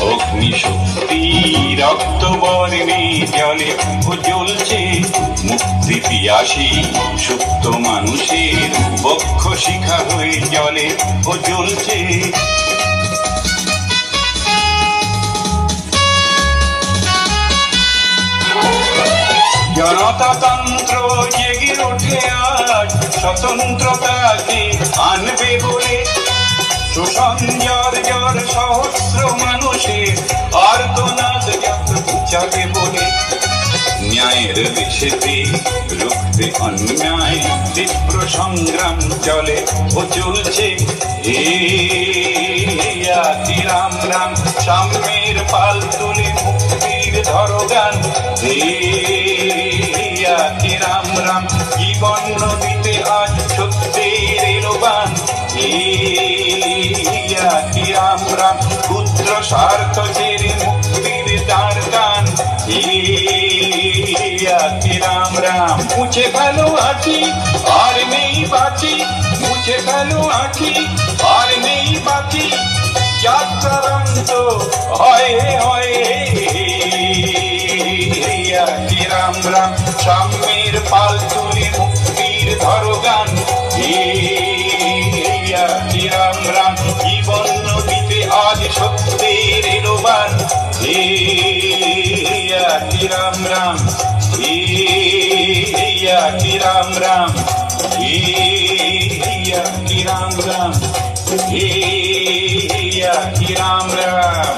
অগ্নিশক্তি রক্ত বর্ণে জলে ও জ্বলছে মুক্তি পিয়াসী সুপ্ত মানুষের বক্ষ শিখা হয়ে জলে ও জ্বলছে। জনতাতন্ত্র জেগে ওঠে আজ স্বতন্ত্রতাকে আনবে বলে, শোষণ জর্জর সহস্র মানুষের আর্তনাদ যাবে বলে। ন্যায়ের দেশেতে রুখতে অন্যায় তীব্র সংগ্রাম চলে ও চলছে। রাম রাম সাম্যের পাল তুলে মুক্তির ধরগান। রাম রাম জীবন নদীতে আজ সত্যের এলোবান। রাম রাম ক্ষুদ্র স্বার্থ ছেড়ে মুক্তির দ্বার গান। রাম রাম মুছে ফেলো আঁখি আর নেই বাকি, মুছে ফেলো আঁখি আর নেই বাকি। যাত্রারন্ত হয় হয় রাম রাম সাম্যের পাল তুলে মুক্তির ধরগান। রাম রাম জীবন নদীতে আজ সত্যের এলোবান। রাম রাম রাম রাম রাম রাম রাম রাম।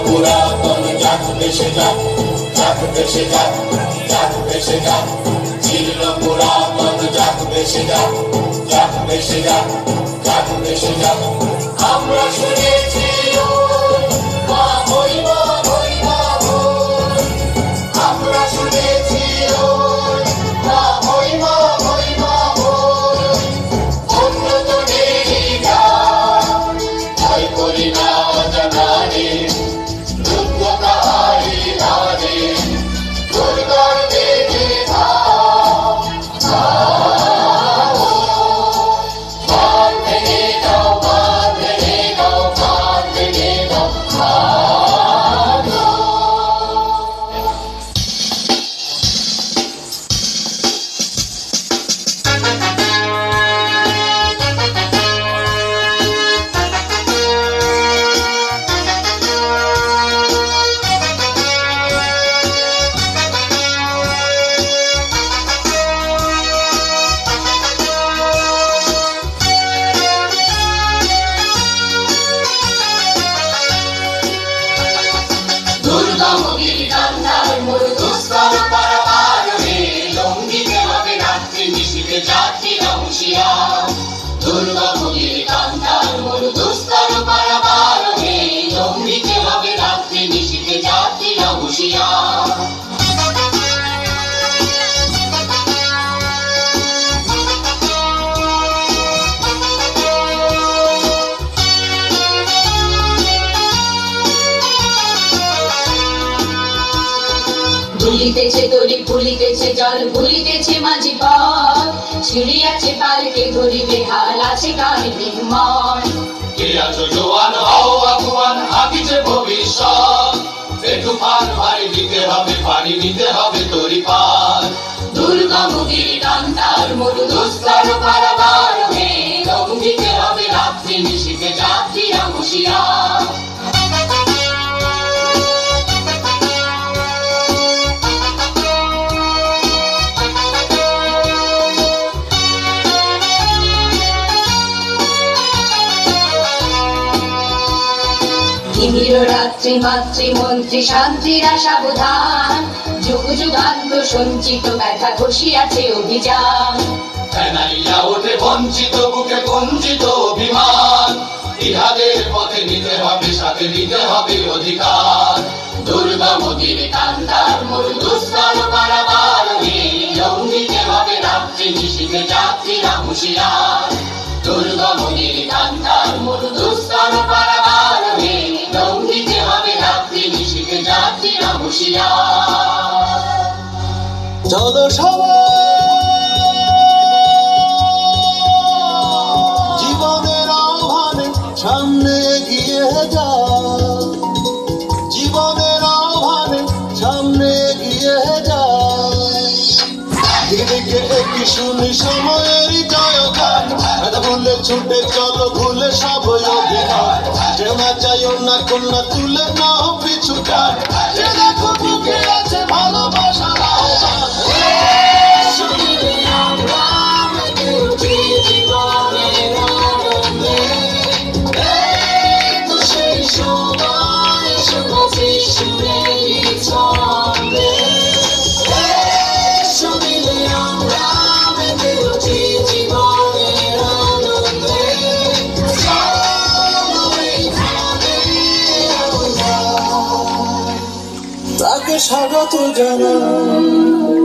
পুরাতন যাক দেশে যাক, যাক দেশে যাক, যাক দেশে যাক। জীর্ণ পুরাতন যাক দেশে যাক, যাক দেশে যাক, যাক দেশে যাক। আমরা শুনেছি মা হইবা হইবা ভোর, আমরা শুনেছি মা হইবা হইবা ভোর। অন্য তো নেই গান, তাই করি না জানারে দুর্গাভোগের কান্তার মোর দুস্তর পারাবার হে, লম্বিতে হবে রাত্রি নিশীথে যাত্রীরা হুঁশিয়ার। দুলিতেছে তরি ফুলিতেছে জল ভুলিতেছে মাঝি পথ সিঁড়ি আছে পালকে ধরিবে হাল আছে গানে নির্মল কে আছো জোয়ান হও আগুয়ান হাকিছে ভবিষ্যৎ এ তুফান ভাই দিতে হবে পানি দিতে হবে তরি পার দুর্গম গিরি কান্তার মরু দুস্তর পারাবার হে দম দিতে হবে রাত্রি নিশীথে যাত্রীরা হুঁশিয়ার নিবিড় রাত্রি মাতৃমন্ত্রী শান্তিরা সাবধান যুগ যুগান্ত সঞ্চিত ব্যথা ঘষিয়াছে অভিযান ফেনাইয়া ওঠে বঞ্চিত বুকে বঞ্চিত অভিমান ইহাদের পথে নিতে হবে সাথে নিতে হবে অধিকার দুর্গম গিরি কান্তার মরু দুস্তর পারাবার হে দম দিতে হবে রাত্রি নিশীথে যাত্রীরা হুঁশিয়ার দুর্গম গিরি কান্তার মরু দুস্তর পারাবার হে দম দিতে হবে রাত্রি নিশীথে যাত্রীরা হুঁশিয়ার চলো সবাই জীবনের আহ্বানে সামনে এগিয়ে যাও জীবনের আহ্বানে সামনে এগিয়ে যাও দিদিকে একটি শুনি সময়েরই জয়গান এটা ভুলে ছুটে চলো ভুলে সব অভিনয় কেউ না চাইও না কন্যা তুলে নাও পিছু টান যে দেখো বুকে আছে ভালোবাসার আহ্বান তাকে স্বাগত জানাই